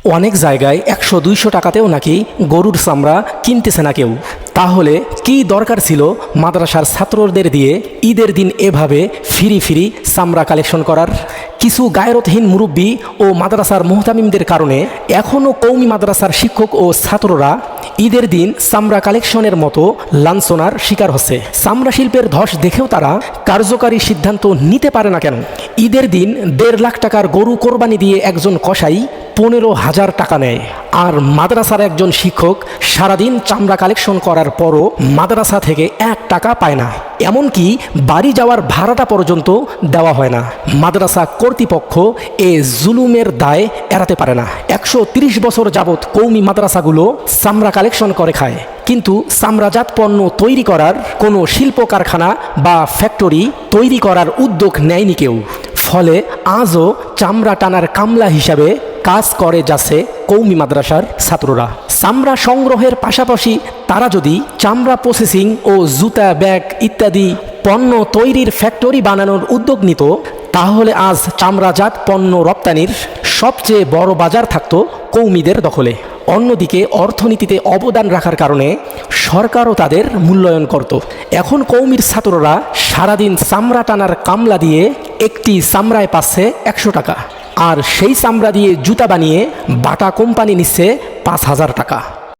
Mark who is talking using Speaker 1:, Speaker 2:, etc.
Speaker 1: অনেক জায়গায় 100-200 টাকাতেও নাকি গরুর চামড়া কিনতেছে না কেউ। তাহলে কি দরকার ছিল মাদ্রাসার ছাত্রদের দিয়ে ঈদের দিন এভাবে ফিরি চামড়া কালেকশন করার? কিছু গায়রতহীন মুরব্বী ও মাদ্রাসার মুহতামিমদের কারণে এখনও কওমি মাদ্রাসার শিক্ষক ও ছাত্ররা ঈদের দিন চামড়া কালেকশনের মতো লাঞ্ছনার শিকার হচ্ছে। চামড়া শিল্পের ধস দেখেও তারা কার্যকারী সিদ্ধান্ত নিতে পারে না কেন? ঈদের দিন 1.5 লাখ টাকার গরু কোরবানি দিয়ে একজন কসাই 15,000 টাকা নেয়, আর মাদ্রাসার একজন শিক্ষক সারাদিন চামড়া কালেকশন করার পরও মাদ্রাসা থেকে 1 টাকা পায় না। এমনকি বাড়ি যাওয়ার ভাড়াটা পর্যন্ত দেওয়া হয় না। মাদ্রাসা কর্তৃপক্ষ এ জুলুমের দায় এড়াতে পারে না। 130 বছর যাবৎ কওমি মাদ্রাসাগুলো চামড়া কালেকশন করে খায়, কিন্তু চামড়াজাত পণ্য তৈরি করার কোনো শিল্প কারখানা বা ফ্যাক্টরি তৈরি করার উদ্যোগ নেয়নি কেউ। ফলে আজও চামড়া টানার কামলা হিসাবে কাজ করে যাচ্ছে কওমি মাদ্রাসার ছাত্ররা। চামড়া সংগ্রহের পাশাপাশি তারা যদি চামড়া প্রসেসিং ও জুতা, ব্যাগ ইত্যাদি পণ্য তৈরির ফ্যাক্টরি বানানোর উদ্যোগ নিত, তাহলে আজ চামড়াজাত পণ্য রপ্তানির সবচেয়ে বড় বাজার থাকত কওমিদের দখলে। অন্যদিকে অর্থনীতিতে অবদান রাখার কারণে সরকারও তাদের মূল্যায়ন করত। এখন কওমির ছাত্ররা সারাদিন চামড়া টানার কামলা দিয়ে একটি চামড়ায় পাচ্ছে 100 টাকা, আর সেই চামড়া দিয়ে জুতা বানিয়ে বাটা কোম্পানি নিচ্ছে 5,000 টাকা।